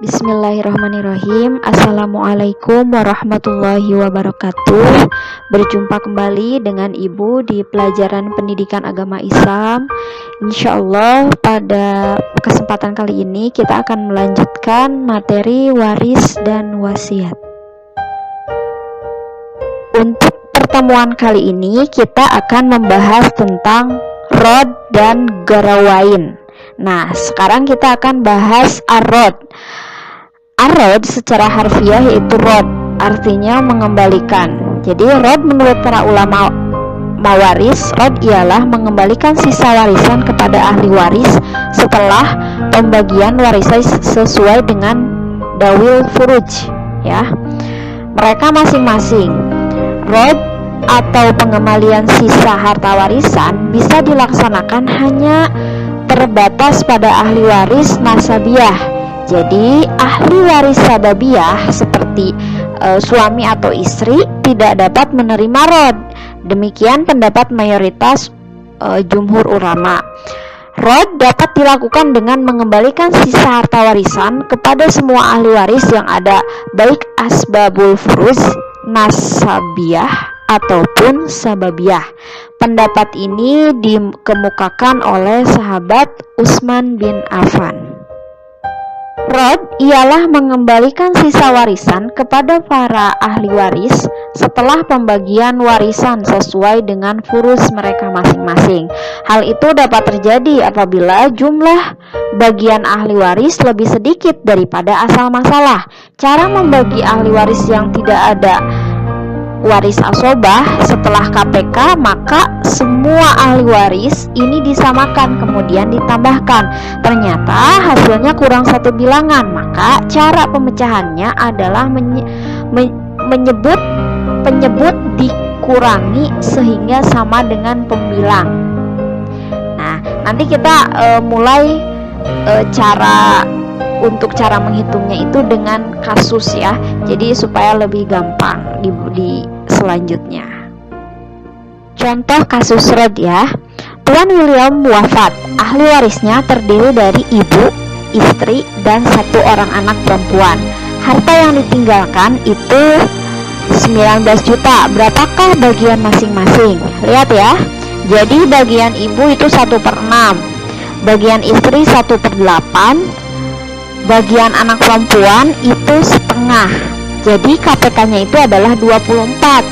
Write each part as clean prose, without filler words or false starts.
Bismillahirrahmanirrahim. Assalamualaikum warahmatullahi wabarakatuh. Berjumpa kembali dengan Ibu di pelajaran pendidikan agama Islam. Insya Allah pada kesempatan kali ini kita akan melanjutkan materi waris dan wasiat. Untuk pertemuan kali ini kita akan membahas tentang rod dan garawain. Nah, sekarang kita akan bahas ar-rod. Ar-rod secara harfiah yaitu rod, artinya mengembalikan. Jadi rod menurut para ulama mawaris, rod ialah mengembalikan sisa warisan kepada ahli waris setelah pembagian warisan sesuai dengan dawil furuj, ya. Mereka masing-masing. Rod atau pengembalian sisa harta warisan bisa dilaksanakan hanya terbatas pada ahli waris nasabiyah. Jadi ahli waris sababiyah seperti suami atau istri tidak dapat menerima rod. Demikian pendapat mayoritas jumhur ulama. Rod dapat dilakukan dengan mengembalikan sisa harta warisan kepada semua ahli waris yang ada, baik asbabul furuz, nasabiyah ataupun sababiyah. Pendapat ini dikemukakan oleh sahabat Utsman bin Affan. Rod ialah mengembalikan sisa warisan kepada para ahli waris setelah pembagian warisan sesuai dengan furuz mereka masing-masing. Hal itu dapat terjadi apabila jumlah bagian ahli waris lebih sedikit daripada asal masalah. Cara membagi ahli waris yang tidak ada waris asobah setelah KPK, maka semua ahli waris ini disamakan kemudian ditambahkan. Ternyata hasilnya kurang satu bilangan, maka cara pemecahannya adalah penyebut dikurangi sehingga sama dengan pembilang. Nah, nanti kita mulai cara menghitungnya itu dengan kasus, ya. Jadi supaya lebih gampang di selanjutnya. Contoh kasus rod, ya. Tuan William wafat. Ahli warisnya terdiri dari ibu, istri, dan satu orang anak perempuan. Harta yang ditinggalkan itu 19 juta. Berapakah bagian masing-masing? Lihat, ya. Jadi bagian ibu itu 1/6, bagian istri 1/8, bagian anak perempuan itu setengah. Jadi KPK-nya itu adalah 24.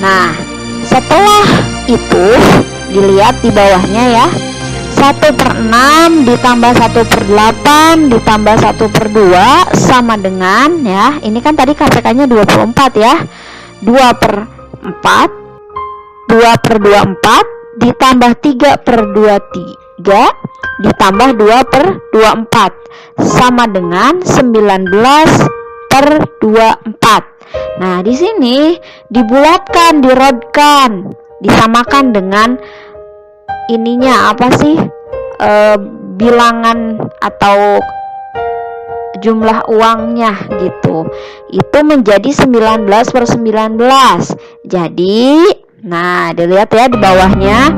Nah, setelah itu dilihat di bawahnya, ya. 1/6 ditambah 1/8 ditambah 1/2 sama dengan, ya. Ini kan tadi KPK-nya 24, ya. 2/4 2/24 ditambah 3/23 ditambah 2/24 sama dengan 19/24. Nah, di sini dibulatkan, dirodkan, disamakan dengan ininya apa sih? Bilangan atau jumlah uangnya gitu. Itu menjadi 19/19. Jadi, nah, dilihat, ya, di bawahnya.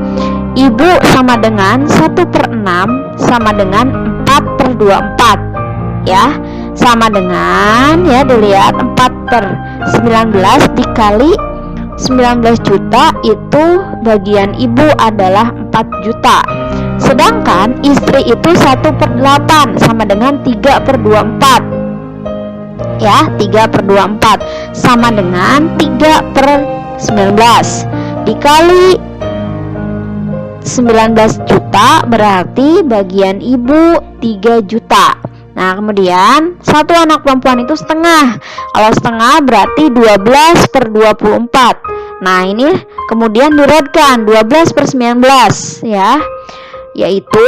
Ibu sama dengan 1/6 sama dengan 4/24, ya. Sama dengan, ya, dilihat 4/19 dikali 19 juta itu bagian ibu adalah 4 juta. Sedangkan istri itu 1/8 sama dengan 3/24, ya. 3/24 sama dengan 3/19 dikali 19 juta berarti bagian ibu 3 juta. Nah, kemudian satu anak perempuan itu setengah. Kalau setengah berarti 12/24. Nah, ini kemudian dirodkan 12/19, ya. Yaitu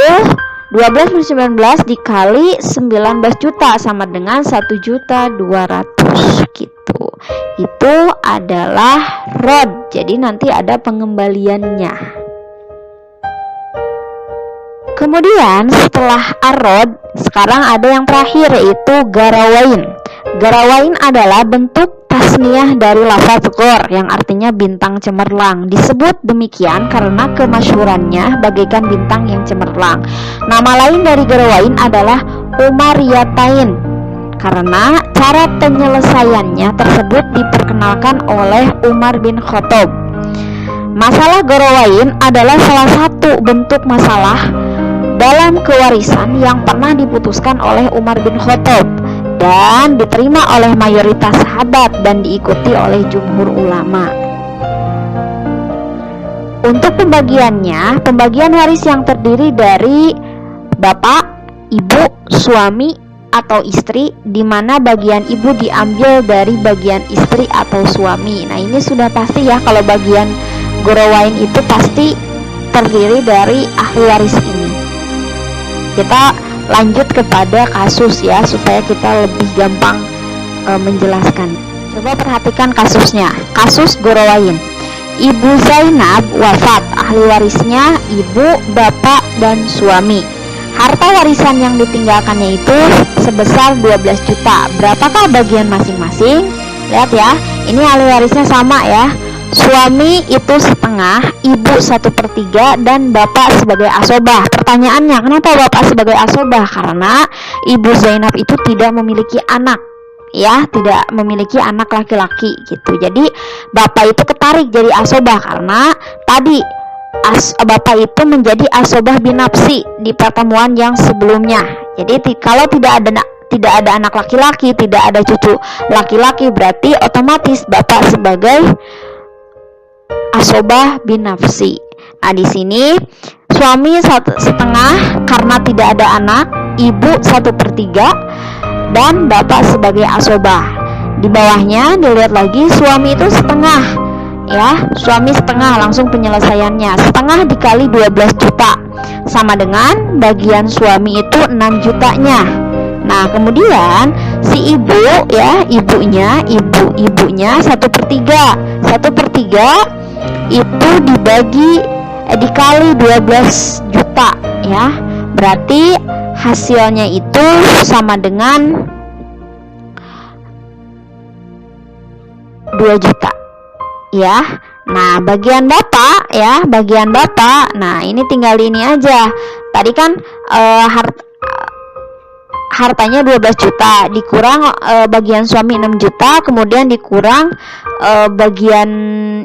12/19 dikali 19 juta sama dengan 1.200.000 gitu. Itu adalah rod. Jadi nanti ada pengembaliannya. Kemudian setelah ar-rod, sekarang ada yang terakhir yaitu garawain. Garawain adalah bentuk tasniah dari lafaz gor yang artinya bintang cemerlang. Disebut demikian karena kemasyhurannya bagaikan bintang yang cemerlang. Nama lain dari garawain adalah umariyatain karena cara penyelesaiannya tersebut diperkenalkan oleh Umar bin Khattab. Masalah Gorowain adalah salah satu bentuk masalah dalam kewarisan yang pernah diputuskan oleh Umar bin Khattab dan diterima oleh mayoritas sahabat dan diikuti oleh jumhur ulama. Untuk pembagian waris yang terdiri dari bapak, ibu, suami, atau istri, di mana bagian ibu diambil dari bagian istri atau suami. Nah, ini sudah pasti ya, kalau bagian Gorowain itu pasti terdiri dari ahli waris ini. Kita lanjut kepada kasus ya, supaya kita lebih gampang menjelaskan. Coba perhatikan kasusnya. Kasus Gorowain. Ibu Zainab wafat, ahli warisnya ibu, bapak, dan suami. Harta warisan yang ditinggalkannya itu sebesar 12 juta. Berapakah bagian masing-masing? Lihat ya, ini ahli warisnya sama ya. Suami itu setengah, ibu 1/3, dan bapak sebagai asobah. Pertanyaannya, kenapa bapak sebagai asobah? Karena ibu Zainab itu tidak memiliki anak, ya, tidak memiliki anak laki-laki gitu. Jadi bapak itu ketarik jadi asobah karena tadi bapak itu menjadi asobah binafsi di pertemuan yang sebelumnya. Jadi kalau tidak ada anak laki-laki, tidak ada cucu laki-laki, berarti otomatis bapak sebagai asobah binafsi. Nah, di sini suami 1/2 karena tidak ada anak, ibu 1/3, dan bapak sebagai asobah. Di bawahnya dilihat lagi, suami itu setengah ya, suami setengah, langsung penyelesaiannya. Setengah dikali 12 juta sama dengan bagian suami itu 6 jutanya. Nah, kemudian si ibu ya, ibunya 1/3. 1/3 itu dikali 12 juta ya. Berarti hasilnya itu sama dengan 2 juta ya. Nah, bagian bapak, nah ini tinggal ini aja. Tadi kan hartanya 12 juta dikurang bagian suami 6 juta, kemudian dikurang bagian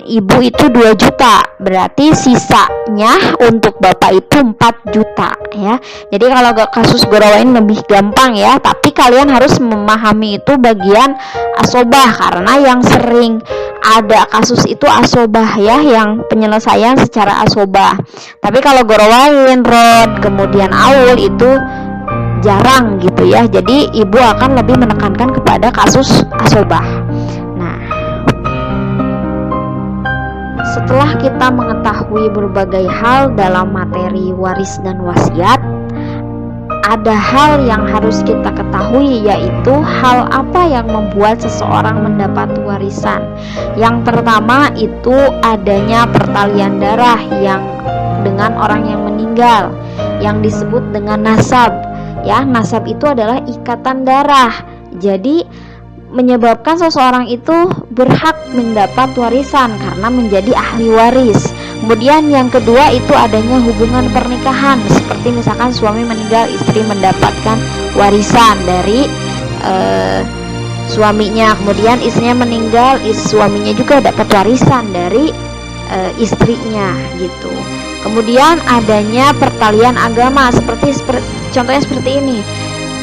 ibu itu 2 juta. Berarti sisanya untuk bapak itu 4 juta ya. Jadi kalau kasus Gorowain lebih gampang ya, tapi kalian harus memahami itu bagian asobah, karena yang sering ada kasus itu asobah ya, yang penyelesaian secara asobah. Tapi kalau Gorowain, Rod, kemudian Aul itu jarang gitu ya. Jadi ibu akan lebih menekankan kepada kasus asobah. Nah, setelah kita mengetahui berbagai hal dalam materi waris dan wasiat, ada hal yang harus kita ketahui, yaitu hal apa yang membuat seseorang mendapat warisan. Yang pertama itu adanya pertalian darah yang dengan orang yang meninggal, yang disebut dengan nasab. Ya, nasab itu adalah ikatan darah. Jadi menyebabkan seseorang itu berhak mendapat warisan karena menjadi ahli waris. Kemudian yang kedua itu adanya hubungan pernikahan, seperti misalkan suami meninggal, istri mendapatkan warisan dari suaminya. Kemudian istrinya meninggal, suaminya juga dapat warisan dari istrinya gitu. Kemudian adanya pertalian agama, contohnya seperti ini.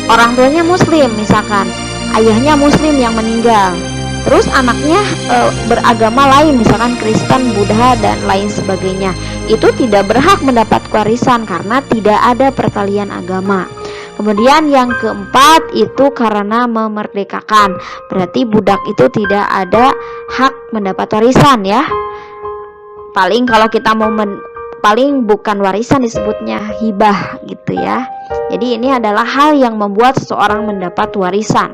Orang tuanya muslim, misalkan ayahnya muslim yang meninggal, terus anaknya beragama lain, misalkan Kristen, Buddha, dan lain sebagainya. Itu tidak berhak mendapat warisan karena tidak ada pertalian agama. Kemudian yang keempat itu karena memerdekakan, berarti budak itu tidak ada hak mendapat warisan ya. Paling kalau kita mau paling bukan warisan, disebutnya hibah gitu ya. Jadi ini adalah hal yang membuat seseorang mendapat warisan.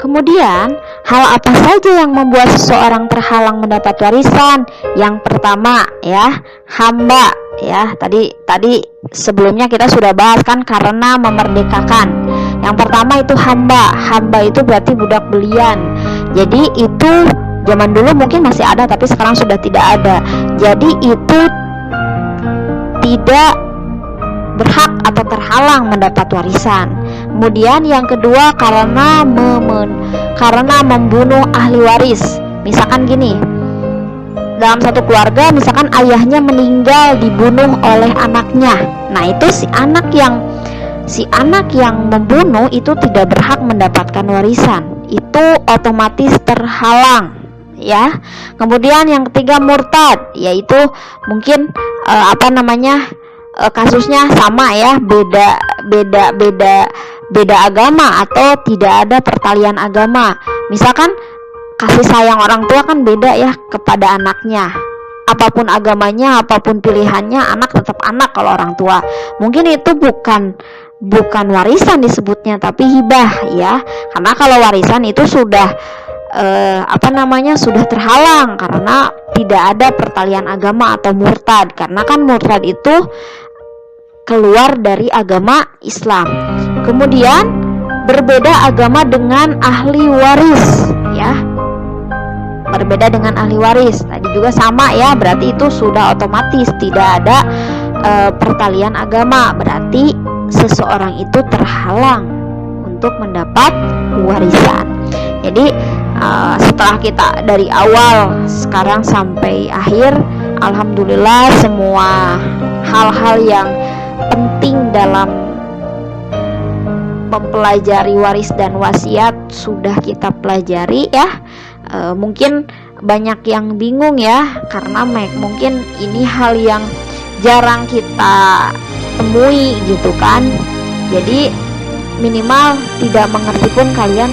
Kemudian hal apa saja yang membuat seseorang terhalang mendapat warisan? Yang pertama ya, hamba ya. Tadi sebelumnya kita sudah bahas kan, karena memerdekakan. Yang pertama itu hamba. Hamba itu berarti budak belian. Jadi itu zaman dulu mungkin masih ada, tapi sekarang sudah tidak ada. Jadi itu tidak berhak atau terhalang mendapat warisan. Kemudian yang kedua karena membunuh ahli waris. Misalkan gini, dalam satu keluarga misalkan ayahnya meninggal dibunuh oleh anaknya. Nah, itu si anak yang membunuh itu tidak berhak mendapatkan warisan. Itu otomatis terhalang, ya. Kemudian yang ketiga murtad, yaitu mungkin kasusnya sama ya, beda agama atau tidak ada pertalian agama. Misalkan kasih sayang orang tua kan beda ya kepada anaknya. Apapun agamanya, apapun pilihannya, anak tetap anak kalau orang tua. Mungkin itu bukan warisan disebutnya, tapi hibah ya. Karena kalau warisan itu sudah sudah terhalang karena tidak ada pertalian agama atau murtad. Karena kan murtad itu keluar dari agama Islam. Kemudian berbeda agama dengan ahli waris, ya. Berbeda dengan ahli waris tadi juga sama ya, berarti itu sudah otomatis tidak ada pertalian agama, berarti seseorang itu terhalang untuk mendapat warisan. Jadi setelah kita dari awal sekarang sampai akhir, alhamdulillah semua hal-hal yang penting dalam mempelajari waris dan wasiat sudah kita pelajari ya. Mungkin banyak yang bingung ya, karena mungkin ini hal yang jarang kita temui gitu kan. Jadi minimal tidak mengerti pun kalian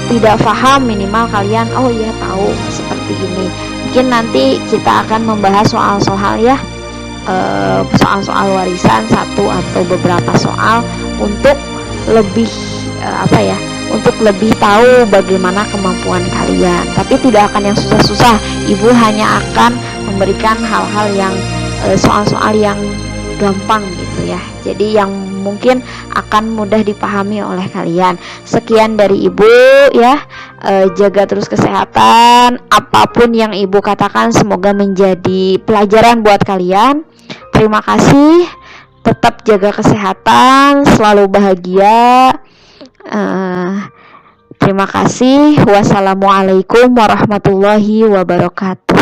tidak paham, minimal kalian oh iya tahu seperti ini. Mungkin nanti kita akan membahas soal-soal ya, soal-soal warisan satu atau beberapa soal untuk lebih untuk lebih tahu bagaimana kemampuan kalian. Tapi tidak akan yang susah-susah. Ibu hanya akan memberikan hal-hal yang soal-soal yang gampang gitu ya. Jadi yang mungkin akan mudah dipahami oleh kalian. Sekian dari Ibu ya. Jaga terus kesehatan. Apapun yang Ibu katakan semoga menjadi pelajaran buat kalian. Terima kasih. Tetap jaga kesehatan, selalu bahagia. Terima kasih. Wassalamualaikum warahmatullahi wabarakatuh.